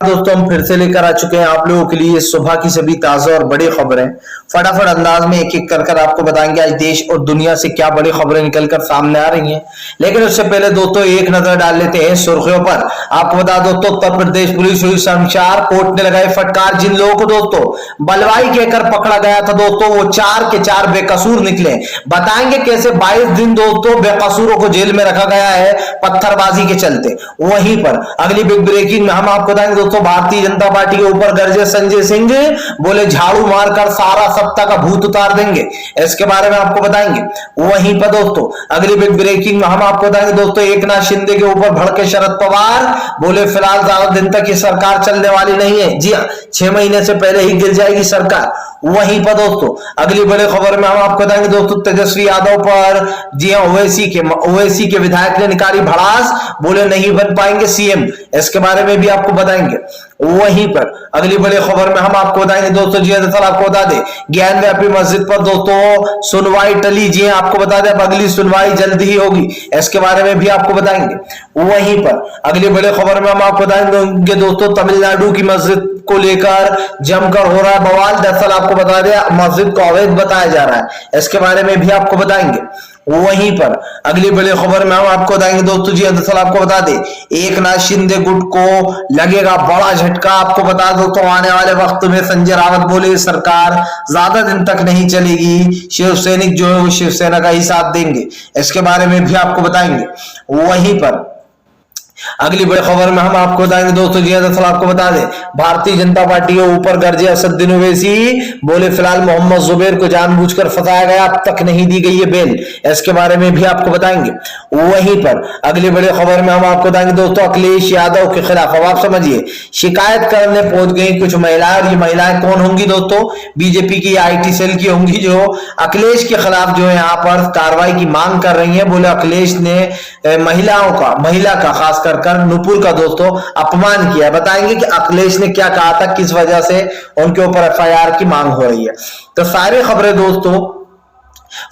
दोस्तों हम फिर से लेकर आ चुके हैं आप लोगों के लिए सुबह की सभी ताजा और बड़ी खबरें। फटाफट अंदाज में एक एक कर आपको बताएंगे आज देश और दुनिया से क्या बड़ी खबरें निकलकर सामने आ रही हैं। लेकिन उससे पहले दोस्तों एक नजर डाल लेते हैं सुर्खियों पर। आपको बता दो तो उत्तर प्रदेश पुलिस हुई शर्मसार, कोर्ट ने लगाई फटकार। जिन लोगों को दोस्तों बलवाई कहकर पकड़ा गया था दोस्तों वो 4 के 4 बेकसूर निकले। बताएंगे कैसे 22 दिन दोस्तों बेकसूरों को जेल में रखा गया है पत्थरबाजी के चलते। वहीं पर अगली बिग ब्रेकिंग में हम आपको बताएंगे दोस्तों भारतीय जनता पार्टी के ऊपर गरजे संजय सिंह, बोले झाड़ू मारकर सारा सत्ता का भूत उतार देंगे। इसके बारे में आपको बताएंगे। वहीं पर दोस्तों अगली बिग ब्रेकिंग में हम आपको बताएंगे दोस्तों एकनाथ शिंदे के ऊपर भड़के शरद पवार, बोले फिलहाल ज्यादा दिन तक ये सरकार चलने वाली नहीं है। जी हाँ, 6 महीने से पहले ही गिर जाएगी सरकार। वहीं पर दोस्तों अगली बड़ी खबर में हम आपको बताएंगे दोस्तों तेजस्वी यादव पर, जी हाँ, ओवैसी के विधायक ने निकाली भड़ास, बोले नहीं बन पाएंगे सीएम। इसके बारे में भी आपको बताएंगे। वहीं पर अगली बड़ी खबर में हम आपको बताएंगे दोस्तों, जी दरअसल आपको बता दें ज्ञान व्यापी मस्जिद पर दोस्तों सुनवाई टली। जी आपको बता दें अब अगली सुनवाई जल्द ही होगी। इसके बारे में भी आपको बताएंगे। वहीं पर अगली बड़ी खबर में हम आपको बताएंगे दोस्तों तमिलनाडु की मस्जिद को लेकर जमकर हो रहा है बवाल। दरअसल आपको बता दें मस्जिद को अवैध बताया जा रहा है। इसके बारे में भी आपको बताएंगे। वहीं पर अगली बड़ी खबर में हम आपको बताएंगे दोस्तों, जी दरअसल आपको बता दें एकनाथ शिंदे गुट को लगेगा बड़ा झटका। आपको बता दो तो आने वाले वक्त में संजय रावत बोले सरकार ज्यादा दिन तक नहीं चलेगी, शिव सैनिक जो है वो शिवसेना का ही साथ देंगे। इसके बारे में भी आपको बताएंगे। वहीं पर अगली बड़ी खबर में हम आपको बताएंगे दोस्तों, जी दरअसल आपको बता दें भारतीय जनता पार्टी के ऊपर गरजे असदुद्दीन ओवैसी, बोले फिलहाल मोहम्मद जुबैर को जानबूझकर फंसाया गया, अब तक नहीं दी गई है बेल। इसके बारे में भी आपको बताएंगे। वहीं पर अगली बड़ी खबर में हम आपको बताएंगे दोस्तों अखिलेश यादव के खिलाफ, अब आप समझिए शिकायत करने पहुंच गई कुछ महिलाएं। और ये महिलाएं कौन होंगी दोस्तों? बीजेपी की IT सेल की होंगी जो अखिलेश के खिलाफ जो है यहाँ पर कार्रवाई की मांग कर रही है। बोले अखिलेश ने महिला का खास कर नुपुर का दोस्तों अपमान किया। बताएंगे कि अखिलेश ने क्या कहा था, किस वजह से उनके ऊपर FIR की मांग हो रही है। तो सारी खबरें दोस्तों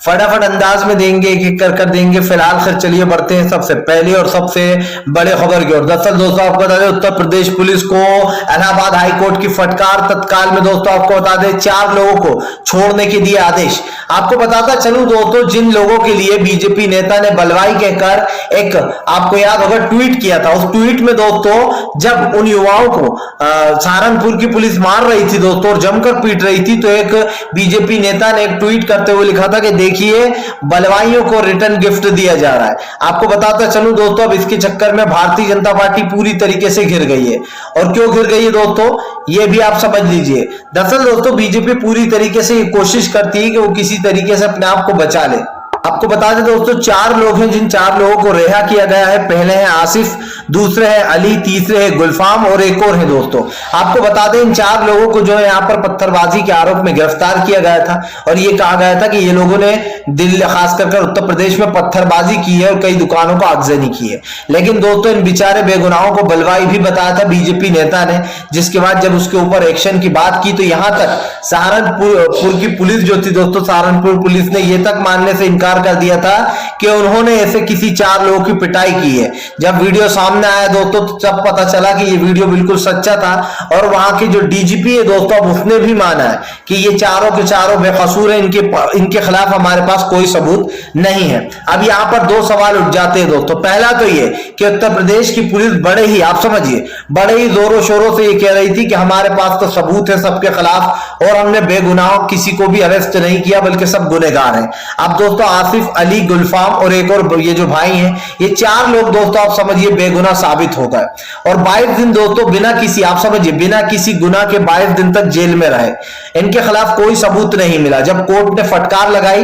फटाफट अंदाज में देंगे, एक एक कर देंगे। फिलहाल फिर चलिए बढ़ते हैं सबसे पहले और सबसे बड़े खबर की ओर। दरअसल दोस्तों आपको बता दें उत्तर प्रदेश पुलिस को इलाहाबाद हाईकोर्ट की फटकार। तत्काल में दोस्तों आपको बता दें 4 लोगों को छोड़ने के दिए आदेश। आपको बताता चलूं दोस्तों जिन लोगों के लिए बीजेपी नेता ने बलवाई कहकर एक आपको याद होगा ट्वीट किया था, उस ट्वीट में दोस्तों जब उन युवाओं को सहारनपुर की पुलिस मार रही थी दोस्तों और जमकर पीट रही थी, तो एक बीजेपी नेता ने एक ट्वीट करते हुए लिखा था कि देखिए बलवाइयों को रिटर्न गिफ्ट दिया जा रहा है। आपको बताता चलूं दोस्तों अब इसके चक्कर में भारतीय जनता पार्टी पूरी तरीके से घिर गई है। और क्यों घिर गई है दोस्तों ये भी आप समझ लीजिए। दरअसल दोस्तों बीजेपी पूरी तरीके से ये कोशिश करती है कि वो किसी तरीके से अपने आप को बचा ले। आपको बता दें दोस्तों 4 लोग हैं जिन 4 लोगों को रिहा किया गया है। पहले है आसिफ, दूसरे है अली, तीसरे है गुलफाम और एक और है दोस्तों। आपको बता दें इन 4 लोगों को जो है यहाँ पर पत्थरबाजी के आरोप में गिरफ्तार किया गया था और ये कहा गया था कि ये लोगों ने दिल्ली खास कर उत्तर प्रदेश में पत्थरबाजी की है और कई दुकानों को आगजनी की है। लेकिन दोस्तों इन बेचारे बेगुनाहों को बलवाई भी बताया था बीजेपी नेता ने, जिसके बाद जब उसके ऊपर एक्शन की बात की तो यहां तक सहारनपुर की पुलिस जो थी दोस्तों, सहारनपुर पुलिस ने यह तक मानने से इनकार कर दिया था कि उन्होंने ऐसे किसी 4 लोगों की पिटाई की है। जब वीडियो सामने आया दोस्तों तब पता चला कि ये वीडियो बिल्कुल सच्चा था और वहां के जो डीजीपी है दोस्तों अब उसने भी माना है कि ये चारों के चारों बेकसूर हैं, इनके खिलाफ हमारे पास कोई सबूत नहीं है। अब यहां पर 2 सवाल उठ जाते हैं दोस्तों। पहला तो ये कि उत्तर प्रदेश की पुलिस बड़े ही आप समझिए बड़े ही जोरों शोरों से ये कह रही थी कि हमारे पास तो सबूत है सबके खिलाफ और हमने बेगुनाह किसी को भी अरेस्ट नहीं किया बल्कि सब गुनहगार हैं। अब दोस्तों आसिफ, अली, गुलफाम और एक और ये जो भाई हैं ये 4 लोग दोस्तों आप समझिए बेगुनाह साबित हो गए और 22 दिन दोस्तों बिना किसी आप समझिए बिना किसी गुनाह के 22 दिन तक जेल में रहे। इनके खिलाफ कोई सबूत नहीं मिला। जब कोर्ट ने फटकार लगाई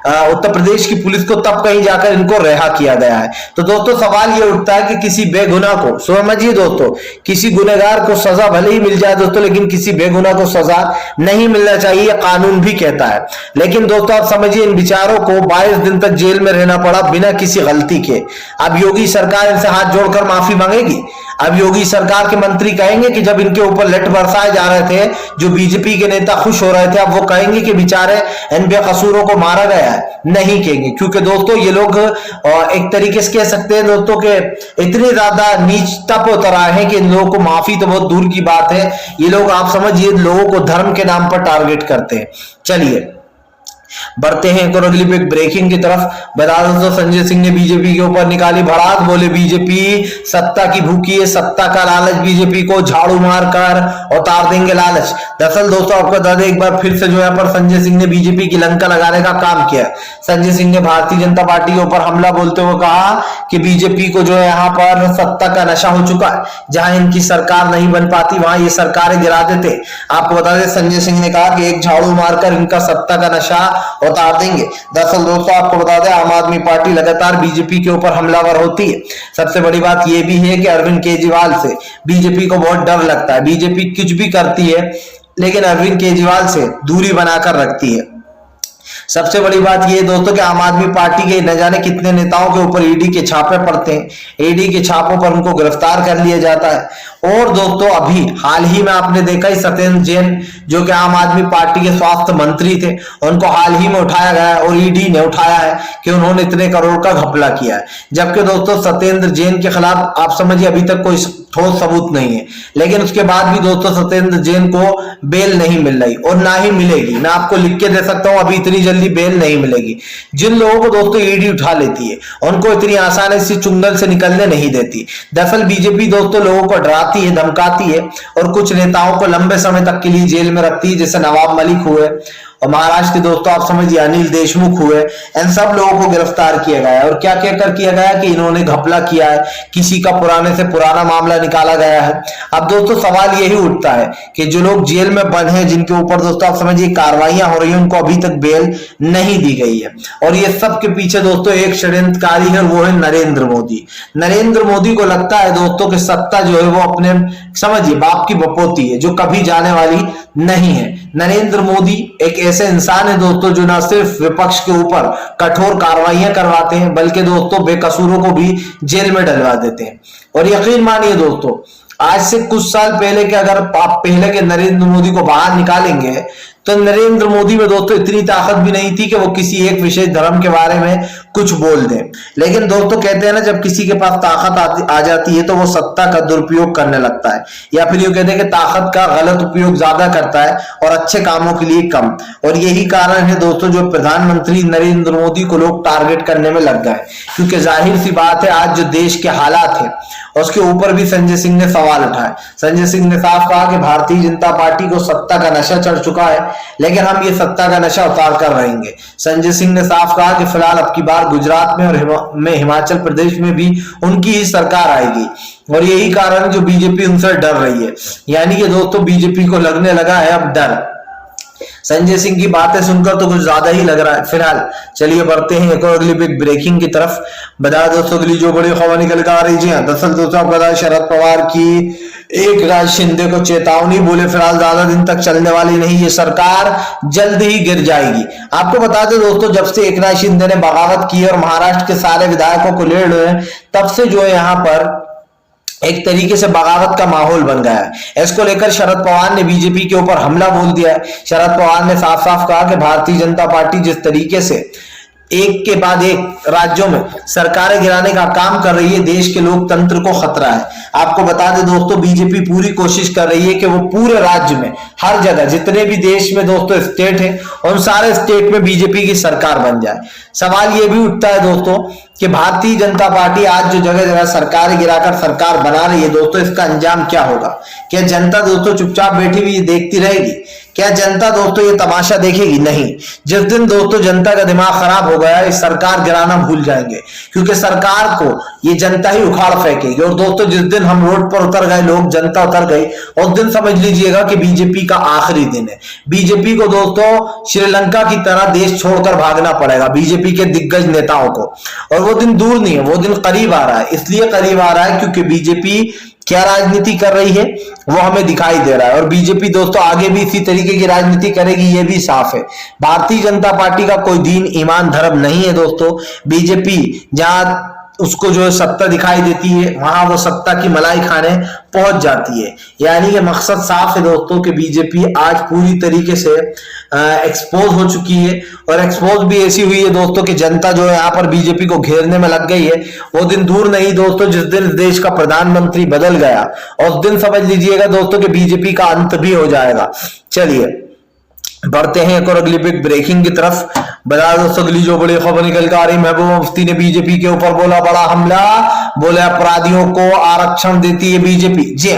उत्तर प्रदेश की पुलिस को तब कहीं जाकर इनको रिहा किया गया है। तो दोस्तों सवाल ये उठता है कि किसी बेगुनाह को समझिए दोस्तों किसी गुनहगार को सजा भले ही मिल जाए दोस्तों लेकिन किसी बेगुनाह को सजा नहीं मिलना चाहिए, कानून भी कहता है। लेकिन दोस्तों आप समझिए इन विचारों को 22 22 दिन तक जेल में रहना पड़ा बिना किसी गलती के। अब योगी सरकार इनसे हाथ जोड़कर माफी मांगेगी? अब योगी सरकार के मंत्री कहेंगे कि जब इनके ऊपर लठ बरसाए जा रहे थे, जो बीजेपी के नेता खुश हो रहे थे, अब वो कहेंगे कि बेचारे इन बेकसूरों को मारा गया है? नहीं कहेंगे, क्योंकि दोस्तों ये लोग एक तरीके से कह सकते हैं दोस्तों के इतने ज्यादा नीचता पे उतर आए हैं कि इन लोगों को माफी तो बहुत दूर की बात है, ये लोग आप समझिए लोगों को धर्म के नाम पर टारगेट करते हैं। चलिए बढ़ते हैं एक और अगली ब्रेकिंग की तरफ। बता दो तो संजय सिंह ने बीजेपी के ऊपर निकाली भड़ास, बोले बीजेपी सत्ता की भूखी है, सत्ता का लालच बीजेपी को झाड़ू मारकर उतार देंगे लालच। दरअसल दोस्तों आपको बता दें एक बार फिर से जो यहाँ पर संजय सिंह ने बीजेपी की लंका लगाने का काम किया। संजय सिंह ने भारतीय जनता पार्टी के ऊपर हमला बोलते हुए कहा कि बीजेपी को जो है यहाँ पर सत्ता का नशा हो चुका है, जहां इनकी सरकार नहीं बन पाती वहां ये सरकारें गिरा देते। आपको बता दें संजय सिंह ने कहा कि एक झाड़ू मारकर इनका सत्ता का नशा उतार देंगे। दरअसल दोस्तों आपको बता दें आम आदमी पार्टी लगातार बीजेपी के ऊपर हमलावर होती है। सबसे बड़ी बात यह भी है कि अरविंद केजरीवाल से बीजेपी को बहुत डर लगता है। बीजेपी कुछ भी करती है लेकिन अरविंद केजरीवाल से दूरी बनाकर रखती है। सबसे बड़ी बात यह दोस्तों कि आम आदमी पार्टी के न जाने कितने नेताओं के ऊपर ईडी के छापे पड़ते हैं, ईडी के छापों पर उनको गिरफ्तार कर लिया जाता है। और दोस्तों अभी हाल ही में आपने देखा ही सत्येंद्र जैन जो कि आम आदमी पार्टी के स्वास्थ्य मंत्री थे, उनको हाल ही में उठाया गया है और ईडी ने उठाया है कि उन्होंने इतने करोड़ का घपला किया है। जबकि दोस्तों सत्येंद्र जैन के खिलाफ आप समझिए अभी तक कोई ठोस सबूत नहीं है, लेकिन उसके बाद भी दोस्तों सत्येंद्र जैन को बेल नहीं मिल रही और ना ही मिलेगी। मैं आपको लिख के दे सकता हूं अभी इतनी जल्दी बेल नहीं मिलेगी। जिन लोगों को दोस्तों ईडी उठा लेती है उनको इतनी आसानी से चुंगल से निकलने नहीं देती। दरअसल बीजेपी दोस्तों लोगों को डराती है, धमकाती है और कुछ नेताओं को लंबे समय तक के लिए जेल में रखती है, जैसे नवाब मलिक हुए और महाराष्ट्र के दोस्तों आप समझिए अनिल देशमुख हुए। इन सब लोगों को गिरफ्तार किया गया है और क्या कहकर किया गया कि इन्होंने घपला किया है, किसी का पुराने से पुराना मामला निकाला गया है। अब दोस्तों सवाल यही उठता है कि जो लोग जेल में बंद हैं, जिनके ऊपर दोस्तों आप समझिए कार्रवाइयां हो रही हैं, उनको अभी तक बेल नहीं दी गई है। और ये सब के पीछे दोस्तों एक षड्यंत्रकारी है, वो है नरेंद्र मोदी। नरेंद्र मोदी को लगता है दोस्तों कि सत्ता जो है वो अपने समझिए बाप की बपोती है जो कभी जाने वाली नहीं है। नरेंद्र मोदी एक ऐसे इंसान है दोस्तों जो न सिर्फ विपक्ष के ऊपर कठोर कार्रवाइयां करवाते हैं बल्कि दोस्तों बेकसूरों को भी जेल में डलवा देते हैं। और यकीन मानिए दोस्तों आज से कुछ साल पहले के अगर आप पहले के नरेंद्र मोदी को बाहर निकालेंगे तो नरेंद्र मोदी में दोस्तों इतनी ताकत भी नहीं थी कि वो किसी एक विशेष धर्म के बारे में कुछ बोल दें। लेकिन दोस्तों कहते हैं ना जब किसी के पास ताकत आ जाती है तो वो सत्ता का दुरुपयोग करने लगता है, या फिर यूं कहते हैं कि ताकत का गलत उपयोग ज्यादा करता है और अच्छे कामों के लिए कम। और यही कारण है दोस्तों जो प्रधानमंत्री नरेंद्र मोदी को लोग टारगेट करने में लग गए, क्योंकि जाहिर सी बात है आज जो देश के हालात है उसके ऊपर भी संजय सिंह ने सवाल उठाए। संजय सिंह ने साफ कहा कि भारतीय जनता पार्टी को सत्ता का नशा चढ़ चुका है, लेकिन हम ये सत्ता का नशा उतार कर रहेंगे। संजय सिंह ने साफ कहा कि फिलहाल अब की बार गुजरात में और हिमाचल प्रदेश में भी उनकी ही सरकार आएगी और यही कारण जो बीजेपी उनसे डर रही है। यानी कि दोस्तों बीजेपी को लगने लगा है अब डर। संजय सिंह की बातें सुनकर तो कुछ ज्यादा ही लग रहा है। फिलहाल चलिए बढ़ते हैं एक और अगली बिग ब्रेकिंग की तरफ। बता दोस्तों अगली जो बड़ी खबर निकल कर आ रही है, दरअसल दोस्तों आपको बता शरद पवार की एकनाथ शिंदे को चेतावनी, बोले फिलहाल ज्यादा दिन तक चलने वाली नहीं ये सरकार, जल्द ही गिर जाएगी। आपको बता दें दोस्तों जब से एकनाथ शिंदे ने बगावत की और महाराष्ट्र के सारे विधायकों को ले रहे हैं तब से जो है यहाँ पर एक तरीके से बगावत का माहौल बन गया है। इसको लेकर शरद पवार ने बीजेपी के ऊपर हमला बोल दिया है। शरद पवार ने साफ साफ कहा कि भारतीय जनता पार्टी जिस तरीके से एक के बाद एक राज्यों में सरकारें गिराने का काम कर रही है, देश के लोकतंत्र को खतरा है। आपको बता दें दोस्तों बीजेपी पूरी कोशिश कर रही है कि वो पूरे राज्य में हर जगह जितने भी देश में दोस्तों स्टेट है उन सारे स्टेट में बीजेपी की सरकार बन जाए। सवाल ये भी उठता है दोस्तों कि भारतीय जनता पार्टी आज जो जगह जगह सरकार गिराकर सरकार बना रही है दोस्तों इसका अंजाम क्या होगा? क्या जनता दोस्तों चुपचाप बैठी हुई देखती रहेगी? क्या जनता दोस्तों ये तमाशा देखेगी? नहीं। जिस दिन दोस्तों जनता का दिमाग खराब हो गया इस सरकार गिराना भूल जाएंगे, क्योंकि सरकार को ये जनता ही उखाड़ फेंकेगी। और दोस्तों जिस दिन हम रोड पर उतर गए, लोग जनता उतर गई, उस दिन समझ लीजिएगा कि बीजेपी का आखिरी दिन है। बीजेपी को दोस्तों श्रीलंका की तरह देश छोड़कर भागना पड़ेगा, बीजेपी के दिग्गज नेताओं को। और वो दिन दूर नहीं है, वो दिन करीब आ रहा है। इसलिए करीब आ रहा है क्योंकि बीजेपी क्या राजनीति कर रही है वो हमें दिखाई दे रहा है। और बीजेपी दोस्तों आगे भी इसी तरीके की राजनीति करेगी, ये भी साफ है। भारतीय जनता पार्टी का कोई दीन ईमान धर्म नहीं है दोस्तों। बीजेपी जहां उसको जो है सत्ता दिखाई देती है वहां वो सत्ता की मलाई खाने पहुंच जाती है। यानी कि मकसद साफ है दोस्तों कि बीजेपी आज पूरी तरीके से एक्सपोज हो चुकी है। और एक्सपोज भी ऐसी हुई है दोस्तों कि जनता जो है यहाँ पर बीजेपी को घेरने में लग गई है। वो दिन दूर नहीं दोस्तों जिस दिन देश का प्रधानमंत्री बदल गया, और उस दिन समझ लीजिएगा दोस्तों कि बीजेपी का अंत भी हो जाएगा। चलिए बढ़ते हैं एक और अगली बिग ब्रेकिंग की तरफ। बता दोस्तों अगली जो बड़ी खबर निकल कर आ रही, महबूबा मुफ्ती ने बीजेपी के ऊपर बोला बड़ा हमला, बोले अपराधियों को आरक्षण देती है बीजेपी। जी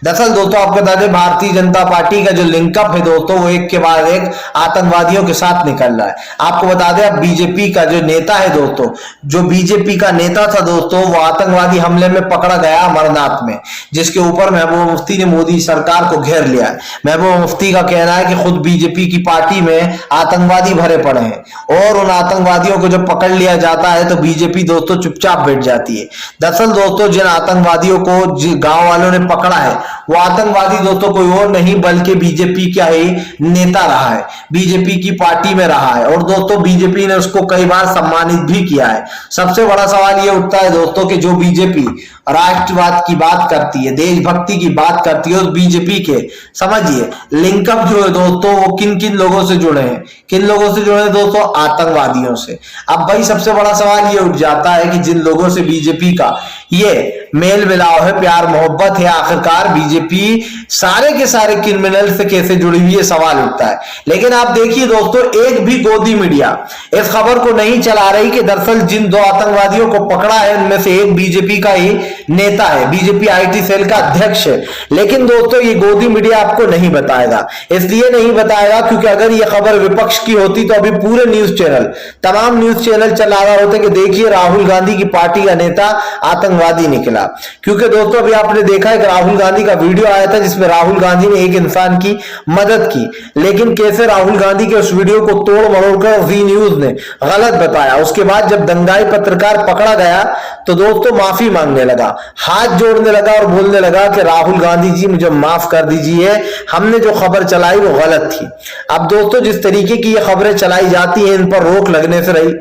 दरअसल दोस्तों आपको बता दें भारतीय जनता पार्टी का जो लिंकअप है दोस्तों वो एक के बाद एक आतंकवादियों के साथ निकल रहा है। आपको बता दें अब बीजेपी का जो नेता है दोस्तों, जो बीजेपी का नेता था दोस्तों, वो आतंकवादी हमले में पकड़ा गया अमरनाथ में, जिसके ऊपर महबूबा मुफ्ती ने मोदी सरकार को घेर लिया है। महबूबा मुफ्ती का कहना है कि खुद बीजेपी की पार्टी में आतंकवादी भरे पड़े हैं, और उन आतंकवादियों को जब पकड़ लिया जाता है तो बीजेपी दोस्तों चुपचाप बैठ जाती है। दरअसल दोस्तों जिन आतंकवादियों को गांव वालों ने पकड़ा है वो आतंकवादी दोस्तों कोई और नहीं बल्कि बीजेपी का ही नेता रहा है, बीजेपी की पार्टी में रहा है, और दोस्तों बीजेपी ने उसको कई बार सम्मानित भी किया है। सबसे बड़ा सवाल यह उठता है दोस्तों कि जो बीजेपी राष्ट्रवाद की बात करती है, देशभक्ति की बात करती है, उस बीजेपी के समझिए लिंकअप जो है दोस्तों वो किन किन लोगों से जुड़े हैं, किन लोगों से जुड़े हैं दोस्तों, आतंकवादियों से। अब भाई सबसे बड़ा सवाल ये उठ जाता है कि जिन लोगों से बीजेपी का ये मेल मिलाव है, प्यार मोहब्बत है, आखिरकार बीजेपी सारे के सारे क्रिमिनल से कैसे जुड़ी हुई है, सवाल उठता है। लेकिन आप देखिए दोस्तों एक भी गोदी मीडिया इस खबर को नहीं चला रही कि दरअसल जिन दो आतंकवादियों को पकड़ा है उनमें से एक बीजेपी का ही नेता है, बीजेपी आईटी सेल का अध्यक्ष है। लेकिन दोस्तों ये गोदी मीडिया आपको नहीं बताएगा, इसलिए नहीं बताएगा क्योंकि अगर ये खबर विपक्ष की होती तो अभी पूरे न्यूज चैनल, तमाम न्यूज चैनल चला रहा होते कि देखिए राहुल गांधी की पार्टी का नेता आतंकवादी निकला। क्योंकि दोस्तों अभी आपने देखा है कि राहुल गांधी का वीडियो आया था जिसमें राहुल गांधी ने एक इंसान की मदद की, लेकिन कैसे राहुल गांधी के उस वीडियो को तोड़ मरोड़कर जी न्यूज ने गलत बताया। उसके बाद जब दंगाई पत्रकार पकड़ा गया तो दोस्तों माफी मांगने लगा, हाथ जोड़ने लगा और बोलने लगा कि राहुल गांधी जी मुझे माफ कर दीजिए, हमने जो खबर चलाई वो गलत थी। अब दोस्तों जिस तरीके की ये खबरें चलाई जाती हैं इन पर रोक लगने से रही,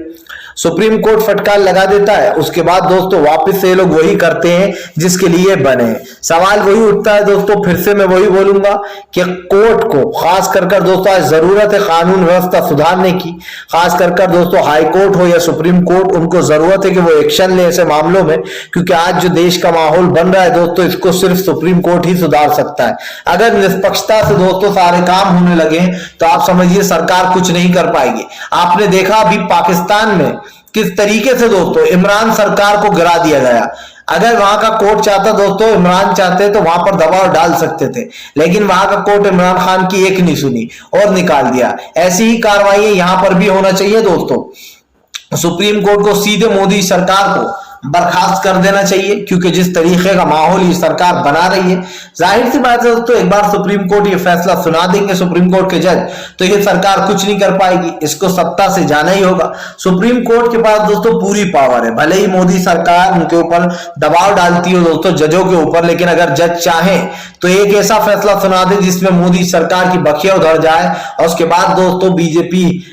सुप्रीम कोर्ट फटकार लगा देता है, उसके बाद दोस्तों वापस से ये लोग वही करते हैं जिसके लिए बने हैं। सवाल वही उठता है दोस्तों, फिर से मैं वही बोलूंगा कि कोर्ट को खास कर दोस्तों आज जरूरत है कानून व्यवस्था सुधारने की, खास कर दोस्तों हाई कोर्ट हो या सुप्रीम कोर्ट, उनको जरूरत है कि वो एक्शन ले ऐसे मामलों में, क्योंकि आज जो देश का माहौल बन रहा है दोस्तों इसको सिर्फ सुप्रीम कोर्ट ही सुधार सकता है। अगर निष्पक्षता से दोस्तों सारे काम होने लगे तो आप समझिए सरकार कुछ नहीं कर पाएगी। आपने देखा अभी पाकिस्तान में किस तरीके से दोस्तों इमरान सरकार को गिरा दिया गया। अगर वहां का कोर्ट चाहता दोस्तों, इमरान चाहते तो वहां पर दबाव डाल सकते थे, लेकिन वहां का कोर्ट इमरान खान की एक नहीं सुनी और निकाल दिया। ऐसी ही कार्रवाई यहां पर भी होना चाहिए दोस्तों। सुप्रीम कोर्ट को सीधे मोदी सरकार को बर्खास्त कर देना चाहिए, क्योंकि जिस तरीके का माहौल ये सरकार बना रही है, जाहिर सी बात है दोस्तों एक बार सुप्रीम कोर्ट ये फैसला सुना देंगे सुप्रीम कोर्ट के जज, तो ये सरकार कुछ नहीं कर पाएगी, इसको सत्ता से जाना ही होगा। सुप्रीम कोर्ट के पास दोस्तों पूरी पावर है, भले ही मोदी सरकार उनके ऊपर दबाव डालती हो दोस्तों जजों के ऊपर, लेकिन अगर जज चाहे तो एक ऐसा फैसला सुना दे जिसमें मोदी सरकार की बखिया उधर जाए, और उसके बाद दोस्तों बीजेपी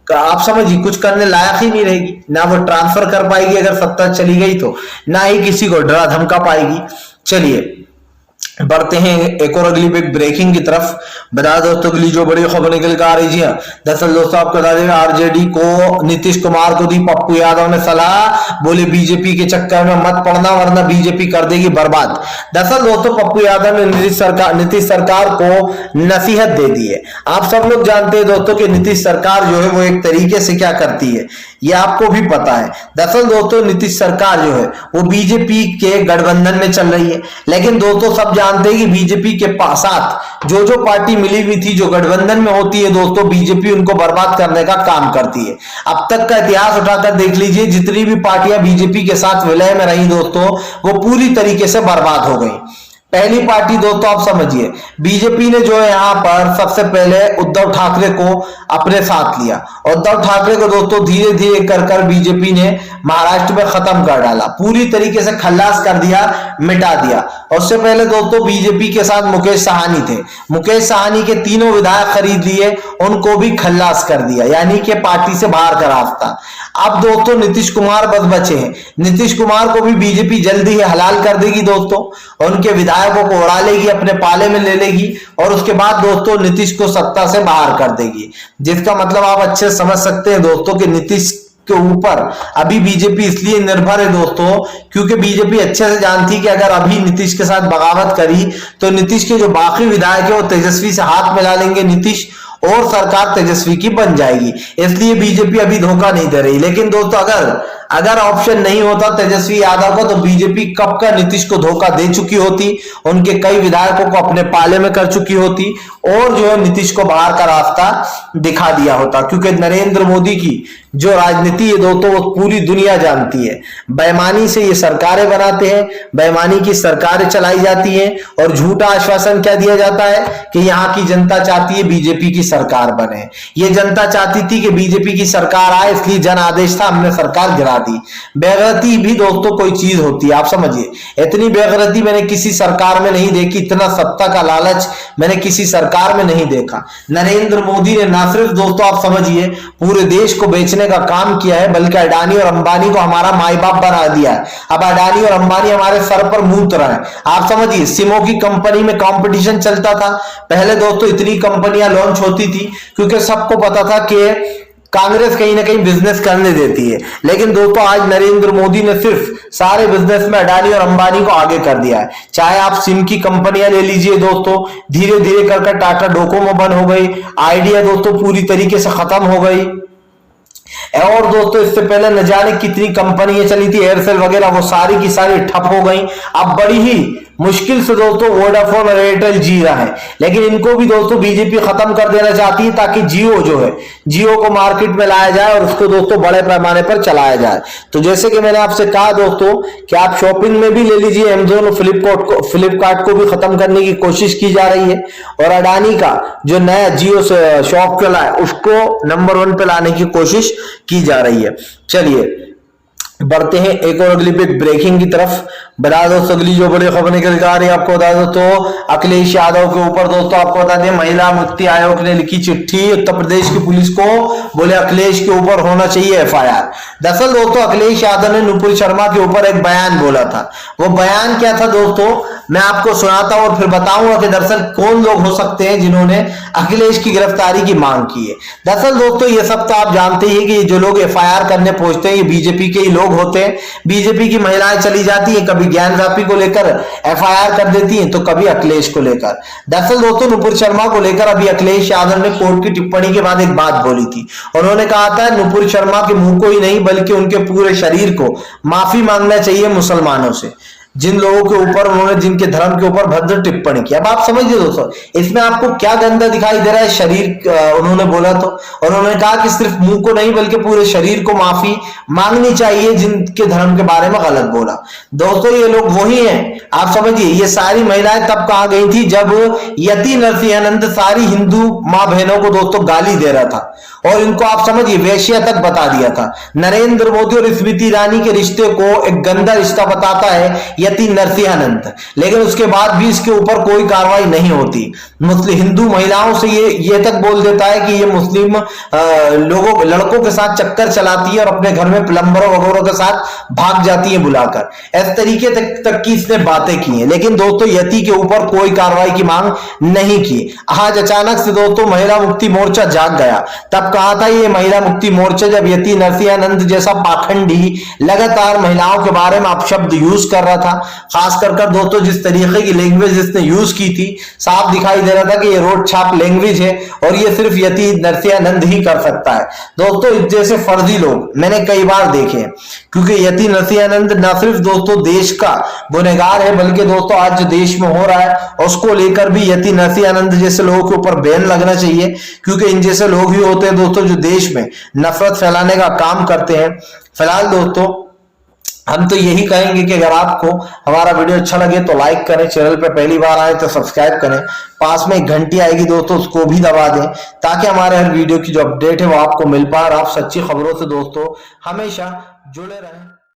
आप समझिए कुछ करने लायक ही नहीं रहेगी, ना वो ट्रांसफर कर पाएगी अगर सत्ता चली गई तो, ना ही किसी को डरा धमका पाएगी। चलिए बढ़ते हैं एक और अगली बिग ब्रेकिंग की तरफ। बता दोस्तों अगली जो बड़ी खबर निकल कर आ रही है, दरअसल दोस्तों आपको बता दें आरजेडी को नीतीश कुमार को दी पप्पू यादव ने सलाह, बोले बीजेपी के चक्कर में मत पड़ना वरना बीजेपी कर देगी बर्बाद। दरअसल दोस्तों पप्पू यादव ने नीतीश सरकार को नसीहत दे दी है। आप सब लोग जानते हैं दोस्तों कि नीतीश सरकार जो है वो एक तरीके से क्या करती है ये आपको भी पता है। दरअसल दोस्तों नीतीश सरकार जो है वो बीजेपी के गठबंधन में चल रही है, लेकिन दोस्तों सब जानते हैं कि बीजेपी के साथ जो जो पार्टी मिली हुई थी जो गठबंधन में होती है दोस्तों, बीजेपी उनको बर्बाद करने का काम करती है। अब तक का इतिहास उठाकर देख लीजिए, जितनी भी पार्टियां बीजेपी के साथ विलय में रही दोस्तों वो पूरी तरीके से बर्बाद हो गई। पहली पार्टी दोस्तों आप समझिए, बीजेपी ने जो है यहां पर सबसे पहले उद्धव ठाकरे को अपने साथ लिया। उद्धव ठाकरे को दोस्तों धीरे धीरे कर कर बीजेपी ने महाराष्ट्र में खत्म कर डाला, पूरी तरीके से खल्लास कर दिया, मिटा दिया। उससे पहले दोस्तों बीजेपी के साथ मुकेश साहनी थे, मुकेश साहनी के तीनों विधायक खरीद लिए, उनको भी खल्लास कर दिया, यानी कि पार्टी से बाहर का रास्ता। अब दोस्तों नीतीश कुमार बस बचे हैं, नीतीश कुमार को भी बीजेपी जल्दी ही हलाल कर देगी दोस्तों, उनके विधायकों को उड़ा लेगी, अपने पाले में ले लेगी और उसके बाद दोस्तों नीतीश को सत्ता से बाहर कर देगी। जिसका मतलब आप अच्छे समझ सकते हैं दोस्तों कि नीतीश के ऊपर अभी बीजेपी इसलिए निर्भर है दोस्तों, क्योंकि बीजेपी अच्छे से जानती कि अगर अभी नीतीश के साथ बगावत करी तो नीतीश के जो बाकी विधायक है वो तेजस्वी से हाथ मिला लेंगे नीतीश, और सरकार तेजस्वी की बन जाएगी। इसलिए बीजेपी अभी धोखा नहीं दे रही। लेकिन दोस्तों अगर ऑप्शन नहीं होता तेजस्वी यादव को, तो बीजेपी कब का नीतीश को धोखा दे चुकी होती, उनके कई विधायकों को अपने पाले में कर चुकी होती और जो है नीतीश को बाहर का रास्ता दिखा दिया होता। क्योंकि नरेंद्र मोदी की जो राजनीति है दोस्तों वो पूरी दुनिया जानती है। बेईमानी से ये सरकारें बनाते हैं, बेईमानी की सरकारें चलाई जाती हैं और झूठा आश्वासन क्या दिया जाता है कि यहाँ की जनता चाहती है बीजेपी की सरकार बने। ये जनता चाहती थी कि बीजेपी की सरकार आए, इसलिए जन आदेश था, हमने सरकार गिरा दी। बेगैरती भी दोस्तों कोई चीज होती है, आप समझिए। इतनी बेगैरती मैंने किसी सरकार में नहीं देखी, इतना सत्ता का लालच मैंने किसी सरकार में नहीं देखा। नरेंद्र मोदी ने ना सिर्फ दोस्तों आप समझिए पूरे देश को बेचने का काम किया है, बल्कि अडानी और अंबानी को हमारा माई बाप बना दिया है। अब अडानी और अंबानी हमारे सर पर मूत रहे हैं। आप समझिए सिमों की कंपनी में कंपटीशन चलता था पहले दोस्तों, इतनी कंपनियां लॉन्च होती थी क्योंकि सबको पता था कि कांग्रेस कहीं ना कहीं बिजनेस करने देती है। लेकिन दोस्तों आज नरेंद्र मोदी ने सिर्फ सारे बिजनेस में अडानी और अंबानी को आगे कर दिया है। चाहे आप सिम की कंपनियां ले लीजिए दोस्तों, धीरे धीरे कर टाटा डोकोमो बंद हो गई, आइडिया दोस्तों पूरी तरीके से खत्म हो गई, और दोस्तों इससे पहले न जाने कितनी कंपनियां चली थी एयरसेल वगैरह, वो सारी की सारी ठप हो गई। अब बड़ी ही मुश्किल से दोस्तों वोडाफोन और एयरटेल जी रहा है। लेकिन इनको भी दोस्तों बीजेपी खत्म कर देना चाहती है ताकि जियो जो है, जियो को मार्केट में लाया जाए और उसको दोस्तों बड़े पैमाने पर चलाया जाए। तो जैसे कि मैंने आपसे कहा दोस्तों कि आप शॉपिंग में भी ले लीजिए, अमेजोन और फ्लिपकार्ट को भी खत्म करने की कोशिश की जा रही है, और अडानी का जो नया जियो शॉप चला है उसको नंबर 1 पे लाने की कोशिश की जा रही है। चलिए बढ़ते हैं एक और अगली ब्रेकिंग की तरफ। बता दो अगली जो बड़ी खबर निकल के आ रही है आपको बता दो तो अखिलेश यादव के ऊपर दोस्तों आपको बता दें महिला मुक्ति आयोग ने लिखी चिट्ठी उत्तर प्रदेश की पुलिस को, बोले अखिलेश के ऊपर होना चाहिए एफआईआर। दरअसल दोस्तों अखिलेश यादव ने नुपुर शर्मा के ऊपर एक बयान बोला था। वो बयान क्या था दोस्तों मैं आपको सुनाता हूं और फिर बताऊंगा कि दरअसल कौन लोग हो सकते हैं जिन्होंने अखिलेश की गिरफ्तारी की मांग की है। दरअसल दोस्तों ये सब तो आप जानते ही कि जो लोग एफआईआर करने पहुंचते हैं ये बीजेपी के ही लोग होते हैं। बीजेपी की महिलाएं चली जाती हैं, कभी ज्ञान व्यापी को लेकर एफआईआर कर देती हैं तो कभी अखिलेश को लेकर। दरअसल दोस्तों नुपुर शर्मा को लेकर अभी अखिलेश यादव ने कोर्ट की टिप्पणी के बाद एक बात बोली थी। उन्होंने कहा था नुपुर शर्मा के मुंह को ही नहीं बल्कि उनके पूरे शरीर को माफी मांगना चाहिए मुसलमानों से, जिन लोगों के ऊपर उन्होंने जिनके धर्म के ऊपर भद्र टिप्पणी की। अब आप समझिए दोस्तों इसमें आपको क्या गंदा दिखाई दे रहा है, शरीर उन्होंने बोला तो, और उन्होंने कहा कि सिर्फ मुंह को नहीं बल्कि पूरे शरीर को माफी मांगनी चाहिए जिनके धर्म के बारे में गलत बोला। दोस्तों ये लोग वही हैं, आप समझिए ये सारी महिलाएं तब कहा गई थी जब यति नरसिंहानंद सारी हिंदू मां बहनों को दोस्तों गाली दे रहा था और इनको आप समझिए वेश्या तक बता दिया था। नरेंद्र मोदी और स्मृति ईरानी के रिश्ते को एक गंदा रिश्ता बताता है यति नरसिंहानंद, लेकिन उसके बाद भी इसके ऊपर कोई कार्रवाई नहीं होती। मुस्लिम हिंदू महिलाओं से ये तक बोल देता है कि ये मुस्लिम लड़कों के साथ चक्कर चलाती है और अपने घर में प्लम्बरों वगैरह के साथ भाग जाती है बुलाकर। इस तरीके तक की इसने बातें की हैं, लेकिन दोस्तों यति के ऊपर कोई कार्रवाई की मांग नहीं की। आज अचानक से दोस्तों महिला मुक्ति मोर्चा जाग गया। तब कहा था ये महिला मुक्ति मोर्चा जब यति नरसिंहानंद जैसा पाखंडी लगातार महिलाओं के बारे में अपशब्द यूज कर रहा था, खास कर दोस्तों जिस तरीके की लैंग्वेज इसने यूज की थी साफ दिखाई दे रहा था कि ये रोड छाप लैंग्वेज है और ये सिर्फ यति नरसिंहानंद ही कर सकता है। दोस्तों इस जैसे फर्जी लोग मैंने कई बार देखे, क्योंकि यति नरसिंहानंद न सिर्फ दोस्तों देश का गुनहगार है बल्कि दोस्तों आज जो देश में हो रहा है उसको लेकर भी यति नरसिंहानंद जैसे लोगों के ऊपर बैन लगना चाहिए, क्योंकि इन जैसे लोग ही होते हैं दोस्तों जो देश में नफरत फैलाने का काम करते हैं। फिलहाल दोस्तों हम तो यही कहेंगे कि अगर आपको हमारा वीडियो अच्छा लगे तो लाइक करें, चैनल पर पहली बार आए तो सब्सक्राइब करें, पास में एक घंटी आएगी दोस्तों उसको भी दबा दें ताकि हमारे हर वीडियो की जो अपडेट है वो आपको मिल पाए और आप सच्ची खबरों से दोस्तों हमेशा जुड़े रहें।